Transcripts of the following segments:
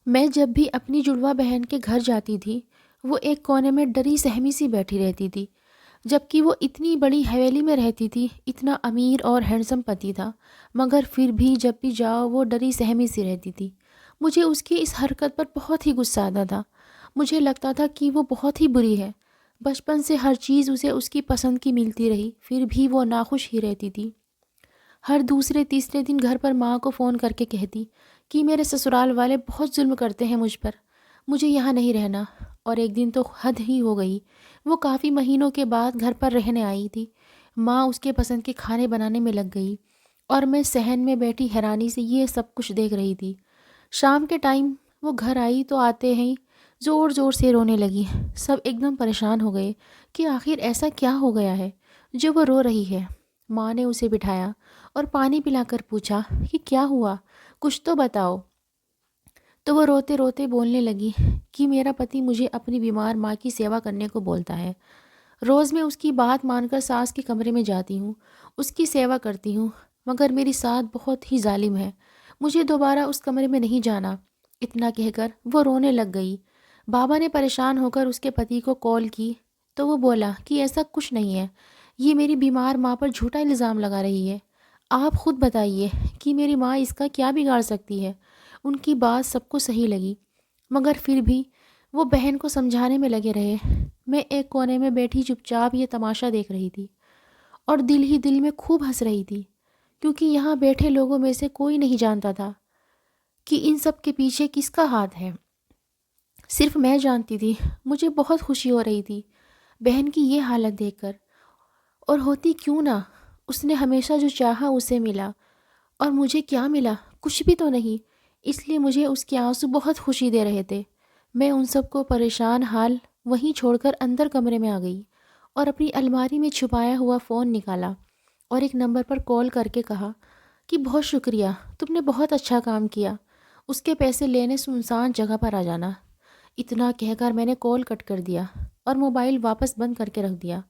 میں جب بھی اپنی جڑواں بہن کے گھر جاتی تھی، وہ ایک کونے میں ڈری سہمی سی بیٹھی رہتی تھی، جبکہ وہ اتنی بڑی حویلی میں رہتی تھی، اتنا امیر اور ہینڈسم پتی تھا، مگر پھر بھی جب بھی جاؤ وہ ڈری سہمی سی رہتی تھی۔ مجھے اس کی اس حرکت پر بہت ہی غصہ آتا تھا۔ مجھے لگتا تھا کہ وہ بہت ہی بری ہے۔ بچپن سے ہر چیز اسے اس کی پسند کی ملتی رہی، پھر بھی وہ ناخوش ہی رہتی تھی۔ ہر دوسرے تیسرے دن گھر پر ماں کو فون کر کے کہتی کہ میرے سسرال والے بہت ظلم کرتے ہیں مجھ پر، مجھے یہاں نہیں رہنا۔ اور ایک دن تو حد ہی ہو گئی، وہ کافی مہینوں کے بعد گھر پر رہنے آئی تھی۔ ماں اس کے پسند کے کھانے بنانے میں لگ گئی اور میں صحن میں بیٹھی حیرانی سے یہ سب کچھ دیکھ رہی تھی۔ شام کے ٹائم وہ گھر آئی تو آتے ہی زور زور سے رونے لگی۔ سب ایک دم پریشان ہو گئے کہ آخر ایسا کیا ہو گیا ہے جو وہ رو رہی ہے۔ ماں نے اسے بٹھایا اور پانی پلا کر پوچھا کہ کیا ہوا، کچھ تو بتاؤ۔ تو وہ روتے روتے بولنے لگی کہ میرا پتی مجھے اپنی بیمار ماں کی سیوا کرنے کو بولتا ہے۔ روز میں اس کی بات مان کر ساس کے کمرے میں جاتی ہوں، اس کی سیوا کرتی ہوں، مگر میری ساس بہت ہی ظالم ہے، مجھے دوبارہ اس کمرے میں نہیں جانا۔ اتنا کہہ کر وہ رونے لگ گئی۔ بابا نے پریشان ہو کر اس کے پتی کو کال کی تو وہ بولا کہ ایسا کچھ نہیں ہے، یہ میری بیمار ماں پر جھوٹا الزام لگا رہی ہے۔ آپ خود بتائیے کہ میری ماں اس کا کیا بگاڑ سکتی ہے۔ ان کی بات سب کو صحیح لگی، مگر پھر بھی وہ بہن کو سمجھانے میں لگے رہے۔ میں ایک کونے میں بیٹھی چپ چاپ یہ تماشا دیکھ رہی تھی اور دل ہی دل میں خوب ہنس رہی تھی، کیونکہ یہاں بیٹھے لوگوں میں سے کوئی نہیں جانتا تھا کہ ان سب کے پیچھے کس کا ہاتھ ہے۔ صرف میں جانتی تھی۔ مجھے بہت خوشی ہو رہی تھی بہن کی یہ حالت دیکھ کر، اور ہوتی کیوں نہ، اس نے ہمیشہ جو چاہا اسے ملا، اور مجھے کیا ملا؟ کچھ بھی تو نہیں۔ اس لیے مجھے اس کے آنسو بہت خوشی دے رہے تھے۔ میں ان سب کو پریشان حال وہیں چھوڑ کر اندر کمرے میں آ گئی اور اپنی الماری میں چھپایا ہوا فون نکالا اور ایک نمبر پر کال کر کے کہا کہ بہت شکریہ، تم نے بہت اچھا کام کیا، اس کے پیسے لینے سنسان جگہ پر آ جانا۔ اتنا کہہ کر میں نے کال کٹ کر دیا اور موبائل واپس بند کر کے رکھ دیا۔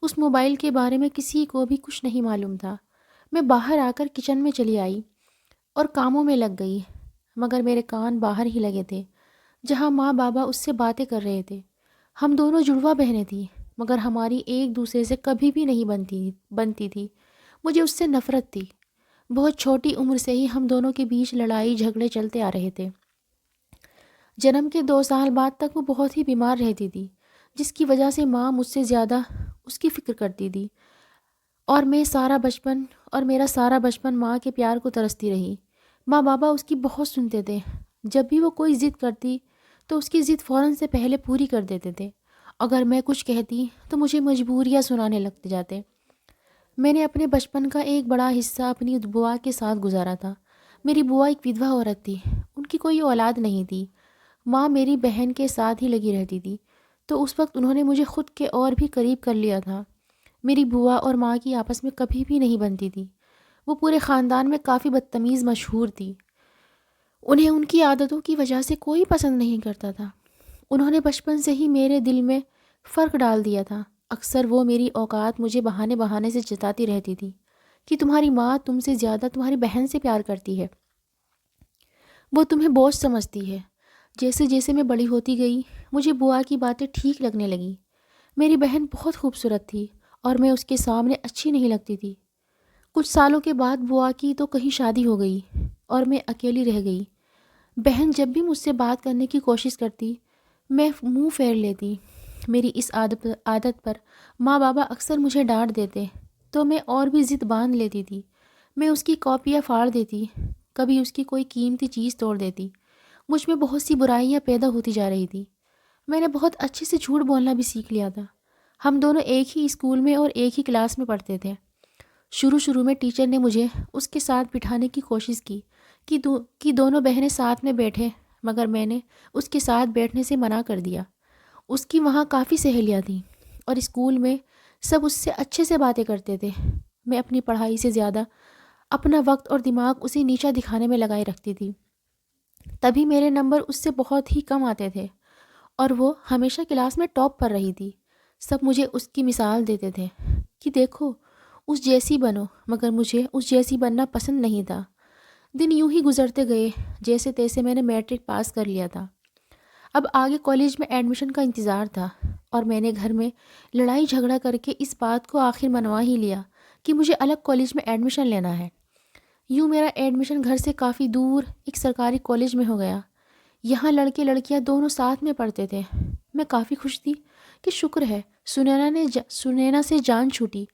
اس موبائل کے بارے میں کسی کو بھی کچھ نہیں معلوم تھا۔ میں باہر آ کر کچن میں چلی آئی اور کاموں میں لگ گئی، مگر میرے کان باہر ہی لگے تھے جہاں ماں بابا اس سے باتیں کر رہے تھے۔ ہم دونوں جڑواں بہنیں تھیں، مگر ہماری ایک دوسرے سے کبھی بھی نہیں بنتی تھی۔ مجھے اس سے نفرت تھی۔ بہت چھوٹی عمر سے ہی ہم دونوں کے بیچ لڑائی جھگڑے چلتے آ رہے تھے۔ جنم کے 2 سال بعد تک وہ بہت ہی بیمار رہتی تھی، جس کی وجہ سے ماں مجھ سے زیادہ اس کی فکر کرتی تھی، اور میرا سارا بچپن ماں کے پیار کو ترستی رہی۔ ماں بابا اس کی بہت سنتے تھے۔ جب بھی وہ کوئی ضد کرتی تو اس کی ضد فوراً سے پہلے پوری کر دیتے تھے۔ اگر میں کچھ کہتی تو مجھے مجبوریاں سنانے لگ جاتے۔ میں نے اپنے بچپن کا ایک بڑا حصہ اپنی بوا کے ساتھ گزارا تھا۔ میری بوا ایک ودھوا عورت تھی، ان کی کوئی اولاد نہیں تھی۔ ماں میری بہن کے ساتھ ہی لگی رہتی تھی، تو اس وقت انہوں نے مجھے خود کے اور بھی قریب کر لیا تھا۔ میری بوا اور ماں کی آپس میں کبھی بھی نہیں بنتی تھی۔ وہ پورے خاندان میں کافی بدتمیز مشہور تھی۔ انہیں ان کی عادتوں کی وجہ سے کوئی پسند نہیں کرتا تھا۔ انہوں نے بچپن سے ہی میرے دل میں فرق ڈال دیا تھا۔ اکثر وہ میری اوقات مجھے بہانے سے جتاتی رہتی تھی کہ تمہاری ماں تم سے زیادہ تمہاری بہن سے پیار کرتی ہے، وہ تمہیں بوجھ سمجھتی ہے۔ جیسے جیسے میں بڑی ہوتی گئی، مجھے بوا کی باتیں ٹھیک لگنے لگیں۔ میری بہن بہت خوبصورت تھی اور میں اس کے سامنے اچھی نہیں لگتی تھی۔ کچھ سالوں کے بعد بوا کی تو کہیں شادی ہو گئی اور میں اکیلی رہ گئی۔ بہن جب بھی مجھ سے بات کرنے کی کوشش کرتی، میں منہ پھیر لیتی۔ میری اس عادت پر ماں بابا اکثر مجھے ڈانٹ دیتے تو میں اور بھی ضد باندھ لیتی تھی۔ میں اس کی کاپیاں پھاڑ دیتی، کبھی اس کی کوئی قیمتی چیز توڑ دیتی۔ مجھ میں بہت سی برائیاں پیدا ہوتی جا رہی تھی۔ میں نے بہت اچھے سے جھوٹ بولنا بھی سیکھ لیا تھا۔ ہم دونوں ایک ہی اسکول میں اور ایک ہی کلاس میں پڑھتے تھے۔ شروع میں ٹیچر نے مجھے اس کے ساتھ بٹھانے کی کوشش کی کہ دونوں بہنیں ساتھ میں بیٹھیں، مگر میں نے اس کے ساتھ بیٹھنے سے منع کر دیا۔ اس کی وہاں کافی سہیلیاں تھیں اور اسکول میں سب اس سے اچھے سے باتیں کرتے تھے۔ میں اپنی پڑھائی سے زیادہ اپنا وقت اور دماغ اسے نیچا دکھانے میں لگائے رکھتی تھی۔ تبھی میرے نمبر اس سے بہت ہی کم آتے تھے اور وہ ہمیشہ کلاس میں ٹاپ پر رہی تھی۔ سب مجھے اس کی مثال دیتے تھے کہ دیکھو اس جیسی بنو، مگر مجھے اس جیسی بننا پسند نہیں تھا۔ دن یوں ہی گزرتے گئے، جیسے تیسے میں نے میٹرک پاس کر لیا تھا۔ اب آگے کالج میں ایڈمیشن کا انتظار تھا، اور میں نے گھر میں لڑائی جھگڑا کر کے اس بات کو آخر منوا ہی لیا کہ مجھے الگ کالج میں ایڈمیشن لینا ہے۔ یوں میرا ایڈمیشن گھر سے کافی دور ایک سرکاری کالج میں ہو گیا۔ یہاں لڑکے لڑکیاں دونوں ساتھ میں پڑھتے تھے۔ میں کافی خوش تھی کہ شکر ہے سنینا سے جان چھوٹی۔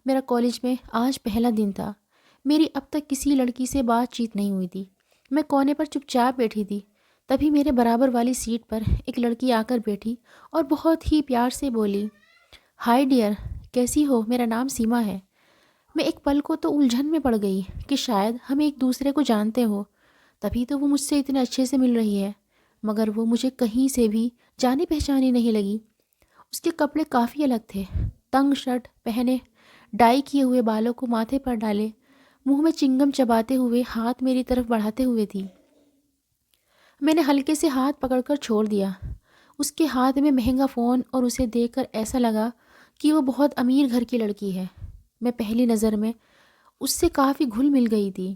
میرا کالج میں آج پہلا دن تھا۔ میری اب تک کسی لڑکی سے بات چیت نہیں ہوئی تھی۔ میں کونے پر چپ چاپ بیٹھی تھی، تبھی میرے برابر والی سیٹ پر ایک لڑکی آ کر بیٹھی اور بہت ہی پیار سے بولی، ہائی ڈیئر، کیسی ہو؟ میرا نام سیما ہے۔ میں ایک پل کو تو الجھن میں پڑ گئی کہ شاید ہم ایک دوسرے کو جانتے ہو، تبھی تو وہ مجھ سے اتنے اچھے سے مل رہی ہے، مگر وہ مجھے کہیں سے بھی جانی پہچانی نہیں لگی۔ اس کے کپڑے کافی الگ تھے، تنگ شرٹ پہنے، ڈائی کیے ہوئے بالوں کو ماتھے پر ڈالے، منہ میں چنگم چباتے ہوئے ہاتھ میری طرف بڑھاتے ہوئے تھی۔ میں نے ہلکے سے ہاتھ پکڑ کر چھوڑ دیا۔ اس کے ہاتھ میں مہنگا فون، اور اسے دیکھ کر ایسا لگا کہ وہ بہت امیر گھر کی لڑکی ہے۔ میں پہلی نظر میں اس سے کافی گھل مل گئی تھی۔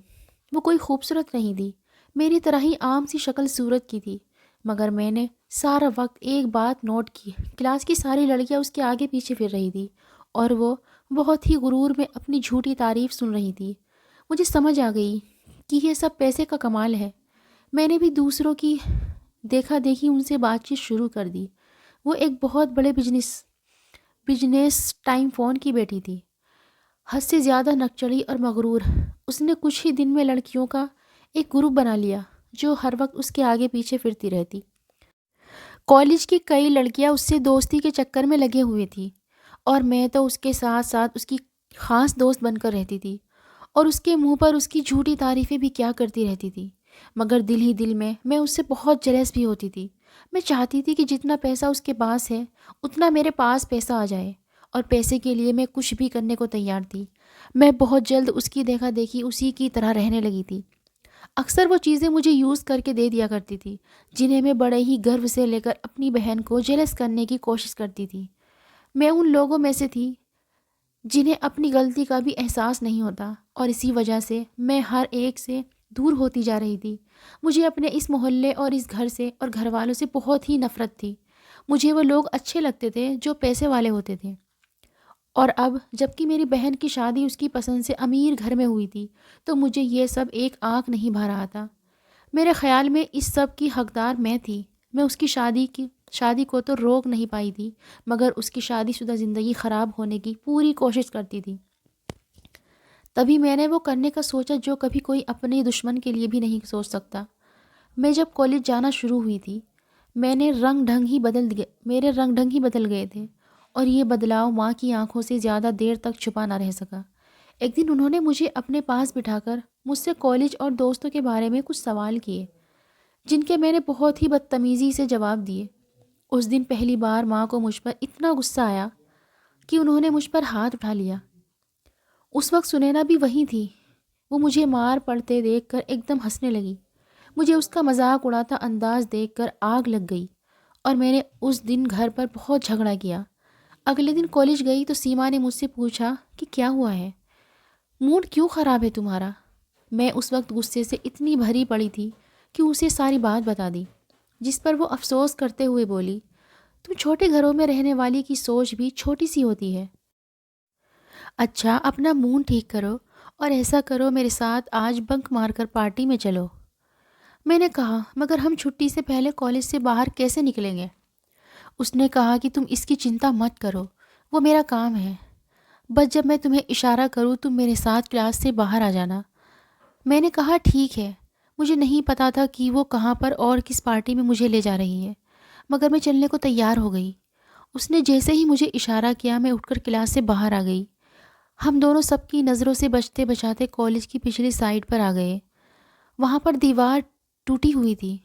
وہ کوئی خوبصورت نہیں تھی، میری طرح ہی عام سی شکل صورت کی تھی، مگر میں نے سارا وقت ایک بات نوٹ کی، کلاس کی ساری لڑکیاں اس کے آگے پیچھے پھر رہی تھی اور وہ بہت ہی غرور میں اپنی جھوٹی تعریف سن رہی تھی۔ مجھے سمجھ آ گئی کہ یہ سب پیسے کا کمال ہے۔ میں نے بھی دوسروں کی دیکھا دیکھی ان سے بات چیت شروع کر دی۔ وہ ایک بہت بڑے بزنس ٹائم فون کی بیٹی تھی، حد سے زیادہ نکچڑی اور مغرور۔ اس نے کچھ ہی دن میں لڑکیوں کا ایک گروپ بنا لیا جو ہر وقت اس کے آگے پیچھے پھرتی رہتی۔ کالج کی کئی لڑکیاں اس سے دوستی کے چکر میں لگے ہوئے تھیں، اور میں تو اس کے ساتھ ساتھ اس کی خاص دوست بن کر رہتی تھی، اور اس کے منہ پر اس کی جھوٹی تعریفیں بھی کیا کرتی رہتی تھی، مگر دل ہی دل میں اس سے بہت جیلس بھی ہوتی تھی۔ میں چاہتی تھی کہ جتنا پیسہ اس کے پاس ہے اتنا میرے پاس پیسہ آ جائے، اور پیسے کے لیے میں کچھ بھی کرنے کو تیار تھی۔ میں بہت جلد اس کی دیکھا دیکھی اسی کی طرح رہنے لگی تھی۔ اکثر وہ چیزیں مجھے یوز کر کے دے دیا کرتی تھی جنہیں میں بڑے ہی گرو سے لے کر اپنی بہن کو جیلس کرنے کی کوشش کرتی تھی۔ میں ان لوگوں میں سے تھی جنہیں اپنی غلطی کا بھی احساس نہیں ہوتا، اور اسی وجہ سے میں ہر ایک سے دور ہوتی جا رہی تھی۔ مجھے اپنے اس محلے اور اس گھر سے اور گھر والوں سے بہت ہی نفرت تھی۔ مجھے وہ لوگ اچھے لگتے تھے جو پیسے والے ہوتے تھے، اور اب جب کہ میری بہن کی شادی اس کی پسند سے امیر گھر میں ہوئی تھی تو مجھے یہ سب ایک آنکھ نہیں بھا رہا تھا۔ میرے خیال میں اس سب کی حقدار میں تھی۔ میں اس کی شادی کو تو روک نہیں پائی تھی، مگر اس کی شادی شدہ زندگی خراب ہونے کی پوری کوشش کرتی تھی۔ تبھی میں نے وہ کرنے کا سوچا جو کبھی کوئی اپنے دشمن کے لیے بھی نہیں سوچ سکتا۔ میں جب کالج جانا شروع ہوئی تھی میرے رنگ ڈھنگ ہی بدل گئے تھے، اور یہ بدلاؤ ماں کی آنکھوں سے زیادہ دیر تک چھپا نہ رہ سکا۔ ایک دن انہوں نے مجھے اپنے پاس بٹھا کر مجھ سے کالج اور دوستوں کے بارے میں کچھ سوال کیے، جن کے میں نے بہت ہی بدتمیزی سے جواب دیے۔ اس دن پہلی بار ماں کو مجھ پر اتنا غصہ آیا کہ انہوں نے مجھ پر ہاتھ اٹھا لیا۔ اس وقت سنینا بھی وہیں تھی۔ وہ مجھے مار پڑتے دیکھ کر ایک دم ہنسنے لگی۔ مجھے اس کا مذاق اڑاتا انداز دیکھ کر آگ لگ گئی، اور میں نے اس دن گھر پر بہت جھگڑا کیا۔ اگلے دن کالج گئی تو سیما نے مجھ سے پوچھا کہ کیا ہوا ہے، موڈ کیوں خراب ہے تمہارا؟ میں اس وقت غصے سے اتنی بھری پڑی تھی کہ اسے ساری بات بتا دی، جس پر وہ افسوس کرتے ہوئے بولی، تم چھوٹے گھروں میں رہنے والی کی سوچ بھی چھوٹی سی ہوتی ہے۔ اچھا، اپنا موڈ ٹھیک کرو اور ایسا کرو میرے ساتھ آج بنک مار کر پارٹی میں چلو۔ میں نے کہا، مگر ہم چھٹی سے پہلے کالج سے باہر کیسے نکلیں گے؟ اس نے کہا کہ تم اس کی چنتا مت کرو، وہ میرا کام ہے، بس جب میں تمہیں اشارہ کروں تم میرے ساتھ کلاس سے باہر آ جانا۔ میں نے کہا ٹھیک ہے۔ مجھے نہیں پتا تھا کہ وہ کہاں پر اور کس پارٹی میں مجھے لے جا رہی ہے، مگر میں چلنے کو تیار ہو گئی۔ اس نے جیسے ہی مجھے اشارہ کیا میں اٹھ کر کلاس سے باہر آ گئی۔ ہم دونوں سب کی نظروں سے بچتے بچاتے کالج کی پچھلی سائڈ پر آ گئے۔ وہاں پر دیوار ٹوٹی ہوئی تھی۔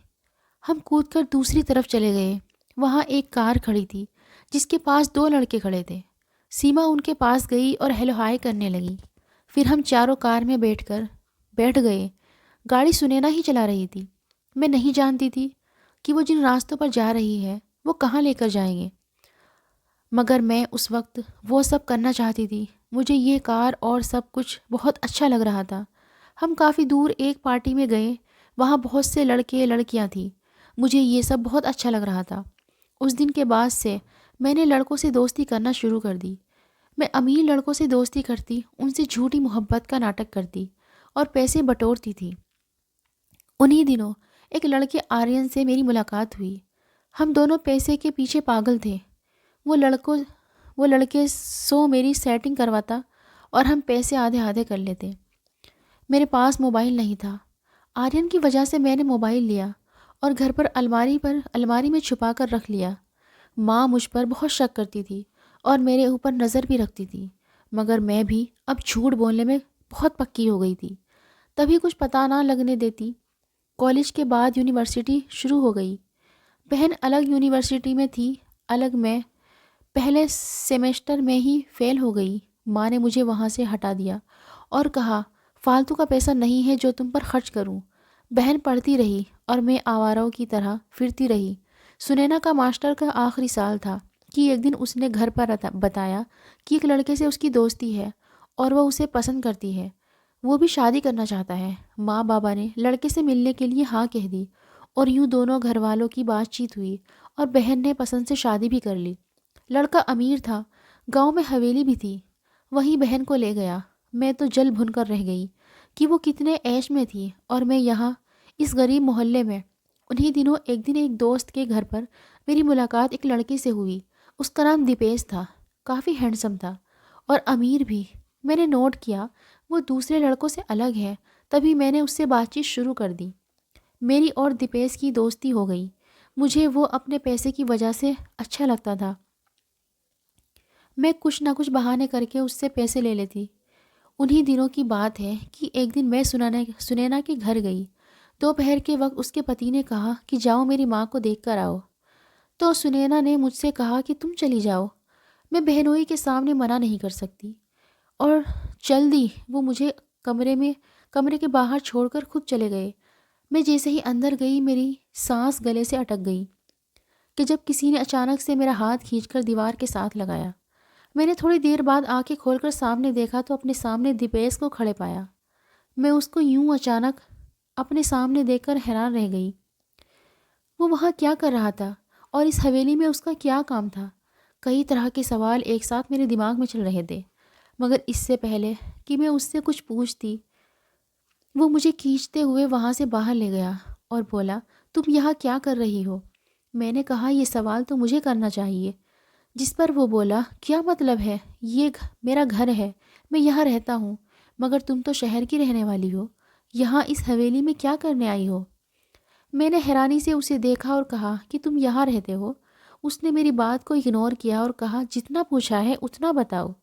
ہم کود کر دوسری طرف چلے گئے۔ وہاں ایک کار کھڑی تھی جس کے پاس 2 لڑکے کھڑے تھے۔ سیما ان کے پاس گئی اور ہیلو ہائی کرنے لگی۔ پھر ہم چاروں کار میں بیٹھ گئے۔ گاڑی سنینا ہی چلا رہی تھی۔ میں نہیں جانتی تھی کہ وہ جن راستوں پر جا رہی ہے وہ کہاں لے کر جائیں گے، مگر میں اس وقت وہ سب کرنا چاہتی تھی۔ مجھے یہ کار اور سب کچھ بہت اچھا لگ رہا تھا۔ ہم کافی دور ایک پارٹی میں گئے، وہاں بہت سے لڑکے لڑکیاں تھیں، مجھے یہ سب بہت اچھا لگ رہا تھا۔ اس دن کے بعد سے میں نے لڑکوں سے دوستی کرنا شروع کر دی۔ میں امیر لڑکوں سے دوستی کرتی، ان سے جھوٹی محبت کا ناٹک کرتی اور پیسے بٹورتی تھی۔ انہی دنوں ایک لڑکے آرین سے میری ملاقات ہوئی۔ ہم دونوں پیسے کے پیچھے پاگل تھے۔ وہ لڑکے سو میری سیٹنگ کرواتا اور ہم پیسے آدھے آدھے کر لیتے۔ میرے پاس موبائل نہیں تھا۔ آرین کی وجہ سے میں نے موبائل لیا اور گھر پر الماری میں چھپا کر رکھ لیا۔ ماں مجھ پر بہت شک کرتی تھی اور میرے اوپر نظر بھی رکھتی تھی، مگر میں بھی اب جھوٹ بولنے میں بہت پکی ہو گئی تھی، تبھی کچھ پتہ نہ لگنے دیتی۔ کالج کے بعد یونیورسٹی شروع ہو گئی۔ بہن الگ یونیورسٹی میں تھی، الگ میں پہلے سیمیسٹر میں ہی فیل ہو گئی۔ ماں نے مجھے وہاں سے ہٹا دیا اور کہا فالتو کا پیسہ نہیں ہے جو تم پر خرچ کروں۔ بہن پڑھتی رہی اور میں آواروں کی طرح پھرتی رہی۔ سنینا کا ماسٹر کا آخری سال تھا کہ ایک دن اس نے گھر پر بتایا کہ ایک لڑکے سے اس کی دوستی ہے اور وہ اسے پسند کرتی ہے، وہ بھی شادی کرنا چاہتا ہے۔ ماں بابا نے لڑکے سے ملنے کے لیے ہاں کہہ دی اور یوں دونوں گھر والوں کی بات چیت ہوئی اور بہن نے پسند سے شادی بھی کر لی۔ لڑکا امیر تھا، گاؤں میں حویلی بھی تھی، وہیں بہن کو لے گیا۔ میں تو جل بھن کر رہ گئی کہ وہ کتنے عیش میں تھی اور میں یہاں اس غریب محلے میں۔ انہی دنوں ایک دن ایک دوست کے گھر پر میری ملاقات ایک لڑکے سے ہوئی۔ اس کا نام دیپیش تھا، کافی ہینڈسم تھا اور امیر بھی۔ میں نے نوٹ کیا وہ دوسرے لڑکوں سے الگ ہے، تبھی میں نے اس سے بات چیت شروع کر دی۔ میری اور دیپیش کی دوستی ہو گئی۔ مجھے وہ اپنے پیسے کی وجہ سے اچھا لگتا تھا۔ میں کچھ نہ کچھ بہانے کر کے اس سے پیسے لے لیتی۔ انہی دنوں کی بات ہے کہ ایک دن میں سنینا کے گھر گئی۔ دوپہر کے وقت اس کے پتی نے کہا کہ جاؤ میری ماں کو دیکھ کر آؤ، تو سنینا نے مجھ سے کہا کہ تم چلی جاؤ، میں بہنوئی کے سامنے منع نہیں کر سکتی، اور چل دی۔ وہ مجھے کمرے کے باہر چھوڑ کر خود چلے گئے۔ میں جیسے ہی اندر گئی میری سانس گلے سے اٹک گئی کہ جب کسی نے اچانک سے میرا ہاتھ کھینچ کر دیوار کے ساتھ لگایا۔ میں نے تھوڑی دیر بعد آنکھیں کھول کر سامنے دیکھا تو اپنے سامنے دیپیش کو کھڑے پایا۔ میں اس کو یوں اچانک اپنے سامنے دیکھ کر حیران رہ گئی۔ وہ وہاں کیا کر رہا تھا اور اس حویلی میں اس کا کیا کام تھا؟ کئی طرح کے سوال ایک ساتھ میرے دماغ میں چل رہے تھے، مگر اس سے پہلے کہ میں اس سے کچھ پوچھتی، وہ مجھے کھینچتے ہوئے وہاں سے باہر لے گیا اور بولا تم یہاں کیا کر رہی ہو؟ میں نے کہا یہ سوال تو مجھے کرنا چاہیے، جس پر وہ بولا کیا مطلب ہے، یہ میرا گھر ہے، میں یہاں رہتا ہوں، مگر تم تو شہر کی رہنے والی ہو، یہاں اس حویلی میں کیا کرنے آئی ہو؟ میں نے حیرانی سے اسے دیکھا اور کہا کہ تم یہاں رہتے ہو۔ اس نے میری بات کو اگنور کیا اور کہا جتنا پوچھا ہے اتنا بتاؤ،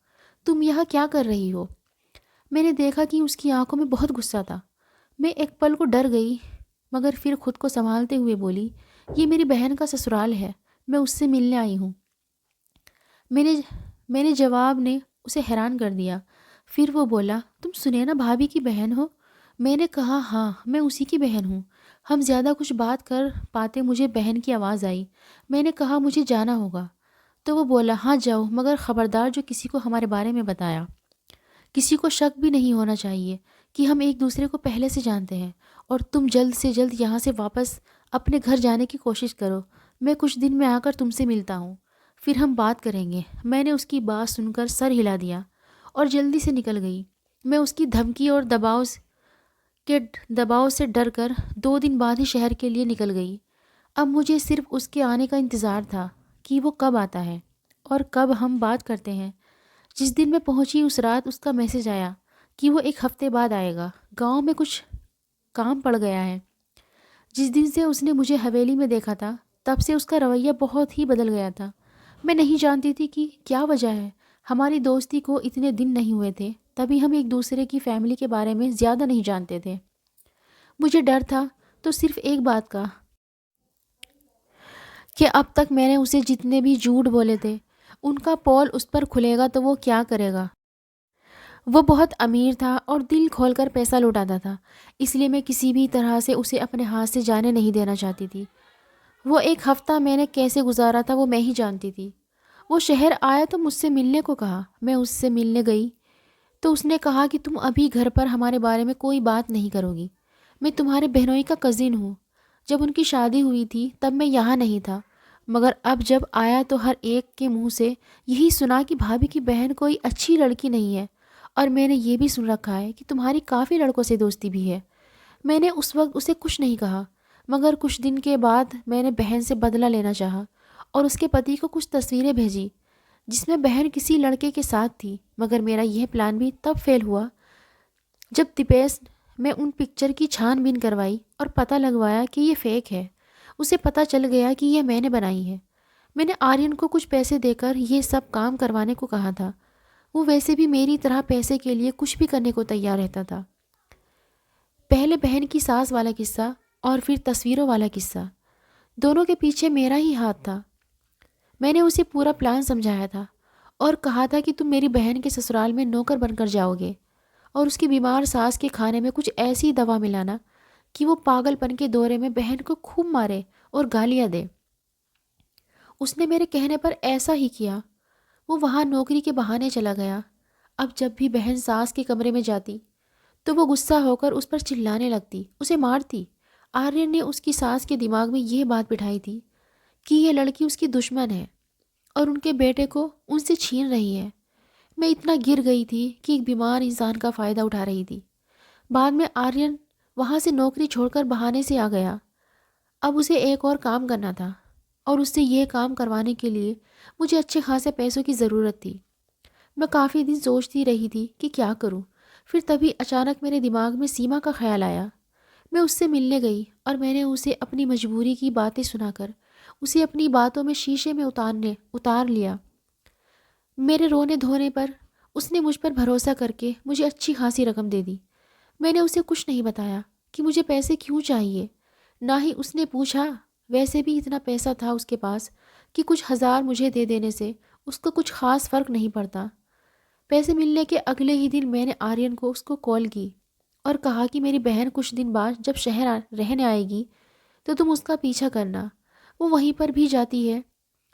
تم یہاں کیا کر رہی ہو؟ میں نے دیکھا کہ اس کی آنکھوں میں بہت غصہ تھا۔ میں ایک پل کو ڈر گئی، مگر پھر خود کو سنبھالتے ہوئے بولی یہ میری بہن کا سسرال ہے، میں اس سے ملنے آئی ہوں۔ میں نے جواب نے اسے حیران کر دیا۔ پھر وہ بولا تم سنینا بھابھی کی بہن ہو؟ میں نے کہا ہاں میں اسی کی بہن ہوں۔ ہم زیادہ کچھ بات کر پاتے مجھے بہن کی آواز آئی۔ میں نے کہا مجھے جانا ہوگا، تو وہ بولا ہاں جاؤ، مگر خبردار جو کسی کو ہمارے بارے میں بتایا۔ کسی کو شک بھی نہیں ہونا چاہیے کہ ہم ایک دوسرے کو پہلے سے جانتے ہیں، اور تم جلد سے جلد یہاں سے واپس اپنے گھر جانے کی کوشش کرو، میں کچھ دن میں آ کر تم سے ملتا ہوں، پھر ہم بات کریں گے۔ میں نے اس کی بات سن کر سر ہلا دیا اور جلدی سے نکل گئی۔ میں اس کی دھمکی اور دباؤ سے ڈر کر 2 دن بعد ہی شہر کے لیے نکل گئی۔ اب مجھے صرف اس کے آنے کا انتظار تھا کہ وہ کب آتا ہے اور کب ہم بات کرتے ہیں۔ جس دن میں پہنچی اس رات اس کا میسج آیا کہ وہ 1 ہفتے بعد آئے گا، گاؤں میں کچھ کام پڑ گیا ہے۔ جس دن سے اس نے مجھے حویلی میں دیکھا تھا تب سے اس کا رویہ بہت ہی بدل گیا تھا۔ میں نہیں جانتی تھی کہ کیا وجہ ہے۔ ہماری دوستی کو اتنے دن نہیں ہوئے تھے، تبھی ہم ایک دوسرے کی فیملی کے بارے میں زیادہ نہیں جانتے تھے۔ مجھے ڈر تھا تو صرف ایک بات کا کہ اب تک میں نے اسے جتنے بھی جھوٹ بولے تھے ان کا پول اس پر کھلے گا تو وہ کیا کرے گا۔ وہ بہت امیر تھا اور دل کھول کر پیسہ لوٹاتا تھا، اس لیے میں کسی بھی طرح سے اسے اپنے ہاتھ سے جانے نہیں دینا چاہتی تھی۔ وہ 1 ہفتہ میں نے کیسے گزارا تھا وہ میں ہی جانتی تھی۔ وہ شہر آیا تو مجھ سے ملنے کو کہا، میں اس سے ملنے گئی۔ تو اس نے کہا کہ تم ابھی گھر پر ہمارے بارے میں کوئی بات نہیں کرو گی، میں تمہارے بہنوئی کا کزن ہوں، جب ان کی شادی ہوئی تھی تب میں یہاں نہیں تھا، مگر اب جب آیا تو ہر ایک کے منہ سے یہی سنا کہ بھابھی کی بہن کوئی اچھی لڑکی نہیں ہے، اور میں نے یہ بھی سن رکھا ہے کہ تمہاری کافی لڑکوں سے دوستی بھی ہے۔ میں نے اس وقت اسے کچھ نہیں کہا، مگر کچھ دن کے بعد میں نے بہن سے بدلہ لینا چاہا اور اس کے پتی کو کچھ تصویریں بھیجی جس میں بہن کسی لڑکے کے ساتھ تھی، مگر میرا یہ پلان بھی تب فیل ہوا جب دیپیش میں ان پکچر کی چھان بین کروائی اور پتہ لگوایا کہ یہ فیک ہے۔ اسے پتہ چل گیا کہ یہ میں نے بنائی ہے۔ میں نے آرین کو کچھ پیسے دے کر یہ سب کام کروانے کو کہا تھا، وہ ویسے بھی میری طرح پیسے کے لیے کچھ بھی کرنے کو تیار رہتا تھا۔ پہلے بہن کی ساس والا قصہ اور پھر تصویروں والا قصہ، دونوں کے پیچھے میرا ہی ہاتھ تھا۔ میں نے اسے پورا پلان سمجھایا تھا اور کہا تھا کہ تم میری بہن کے سسرال میں نوکر بن کر جاؤ گے اور اس کی بیمار ساس کے کھانے میں کچھ ایسی دوا ملانا کہ وہ پاگل پن کے دورے میں بہن کو خوب مارے اور گالیاں دے۔ اس نے میرے کہنے پر ایسا ہی کیا۔ وہ وہاں نوکری کے بہانے چلا گیا۔ اب جب بھی بہن ساس کے کمرے میں جاتی تو وہ غصہ ہو کر اس پر چلانے لگتی، اسے مارتی۔ آرین نے اس کی ساس کے دماغ میں یہ بات بٹھائی تھی کہ یہ لڑکی اس کی دشمن ہے اور ان کے بیٹے کو ان سے چھین رہی ہے۔ میں اتنا گر گئی تھی کہ ایک بیمار انسان کا فائدہ اٹھا رہی تھی۔ بعد میں آرین وہاں سے نوکری چھوڑ کر بہانے سے آ گیا۔ اب اسے ایک اور کام کرنا تھا اور اس سے یہ کام کروانے کے لیے مجھے اچھے خاصے پیسوں کی ضرورت تھی۔ میں کافی دن سوچتی رہی تھی کہ کیا کروں، پھر تبھی اچانک میرے دماغ میں سیما کا خیال آیا۔ میں اس سے ملنے گئی اور میں نے اسے اپنی مجبوری کی باتیں سنا کر اسے اپنی باتوں میں شیشے میں اتار لیا۔ میرے رونے دھونے پر اس نے مجھ پر بھروسہ کر کے مجھے اچھی خاصی رقم دے دی۔ میں نے اسے کچھ نہیں بتایا کہ مجھے پیسے کیوں چاہیے، نہ ہی اس نے پوچھا۔ ویسے بھی اتنا پیسہ تھا اس کے پاس کہ کچھ ہزار مجھے دے دینے سے اس کو کچھ خاص فرق نہیں پڑتا۔ پیسے ملنے کے اگلے ہی دن میں نے آرین کو اس کو کال کی اور کہا کہ میری بہن کچھ دن بعد جب شہر رہنے آئے گی تو تم اس کا پیچھا کرنا، وہ وہیں پر بھی جاتی ہے،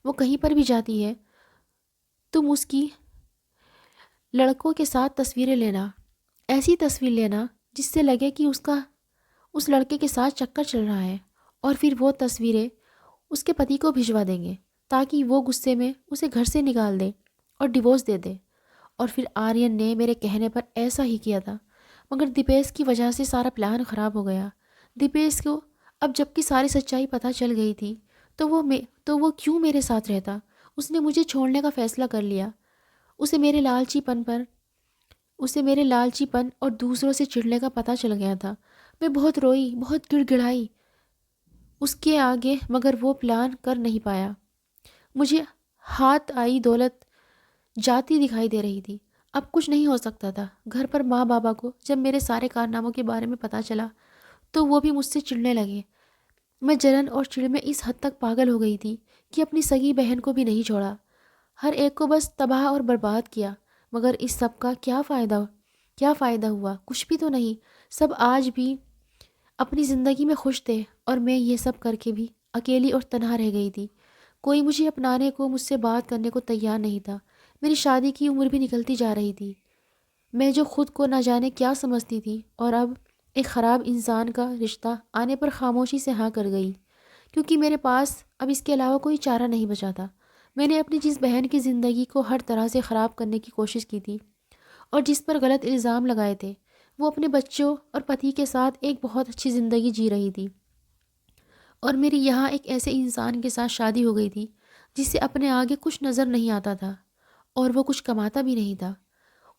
وہ کہیں پر بھی جاتی ہے، تم اس کی لڑکوں کے ساتھ تصویریں لینا، ایسی تصویر لینا جس سے لگے کہ اس لڑکے کے ساتھ چکر چل رہا ہے، اور پھر وہ تصویریں اس کے پتی کو بھجوا دیں گے تاکہ وہ غصے میں اسے گھر سے نکال دے اور ڈیورس دے دے۔ اور پھر آرین نے میرے کہنے پر ایسا ہی کیا تھا، مگر دیپیش کی وجہ سے سارا پلان خراب ہو گیا۔ دیپیش کو اب جب کہ ساری سچائی پتہ چل گئی تھی تو وہ کیوں میرے ساتھ رہتا؟ اس نے مجھے چھوڑنے کا فیصلہ کر لیا۔ اسے میرے لالچی پن اور دوسروں سے چڑھنے کا پتہ چل گیا تھا۔ میں بہت روئی، بہت گڑ گڑائی اس کے آگے، مگر وہ پلان کر نہیں پایا۔ مجھے ہاتھ آئی دولت جاتی دکھائی دے رہی تھی، اب کچھ نہیں ہو سکتا تھا۔ گھر پر ماں بابا کو جب میرے سارے کارناموں کے بارے میں پتہ چلا تو وہ بھی مجھ سے چڑھنے لگے۔ میں جلن اور چڑ میں اس حد تک پاگل ہو گئی تھی کہ اپنی سگی بہن کو بھی نہیں چھوڑا، ہر ایک کو بس تباہ اور برباد کیا۔ مگر اس سب کا کیا فائدہ ہوا؟ کچھ بھی تو نہیں۔ سب آج بھی اپنی زندگی میں خوش تھے اور میں یہ سب کر کے بھی اکیلی اور تنہا رہ گئی تھی۔ کوئی مجھے اپنانے کو، مجھ سے بات کرنے کو تیار نہیں تھا۔ میری شادی کی عمر بھی نکلتی جا رہی تھی۔ میں جو خود کو نہ جانے کیا سمجھتی تھی، اور اب ایک خراب انسان کا رشتہ آنے پر خاموشی سے ہاں کر گئی، کیونکہ میرے پاس اب اس کے علاوہ کوئی چارہ نہیں بچا تھا۔ میں نے اپنی جس بہن کی زندگی کو ہر طرح سے خراب کرنے کی کوشش کی تھی اور جس پر غلط الزام لگائے تھے، وہ اپنے بچوں اور پتی کے ساتھ ایک بہت اچھی زندگی جی رہی تھی، اور میری یہاں ایک ایسے انسان کے ساتھ شادی ہو گئی تھی جس سے اپنے آگے کچھ نظر نہیں آتا تھا اور وہ کچھ کماتا بھی نہیں تھا۔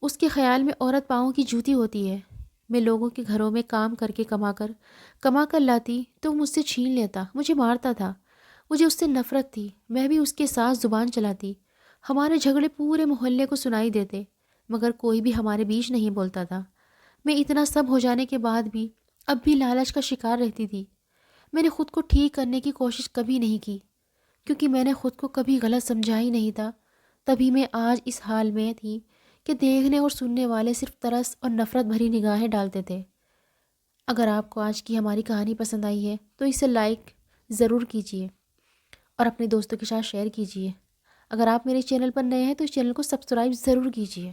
اس کے خیال میں عورت پاؤں کی جوتی ہوتی ہے۔ میں لوگوں کے گھروں میں کام کر کے کما کر لاتی تو وہ مجھ سے چھین لیتا، مجھے مارتا تھا۔ مجھے اس سے نفرت تھی، میں بھی اس کے ساتھ زبان چلاتی۔ ہمارے جھگڑے پورے محلے کو سنائی دیتے، مگر کوئی بھی ہمارے بیچ نہیں بولتا تھا۔ میں اتنا سب ہو جانے کے بعد بھی اب بھی لالچ کا شکار رہتی تھی۔ میں نے خود کو ٹھیک کرنے کی کوشش کبھی نہیں کی، کیونکہ میں نے خود کو کبھی غلط سمجھا ہی نہیں تھا۔ تبھی میں آج اس حال میں تھی کہ دیکھنے اور سننے والے صرف ترس اور نفرت بھری نگاہیں ڈالتے تھے۔ اگر آپ کو آج کی ہماری کہانی پسند آئی ہے تو اسے لائک ضرور کیجیے اور اپنے دوستوں کے ساتھ شیئر کیجیے۔ اگر آپ میرے چینل پر نئے ہیں تو اس چینل کو سبسکرائب ضرور کیجیے۔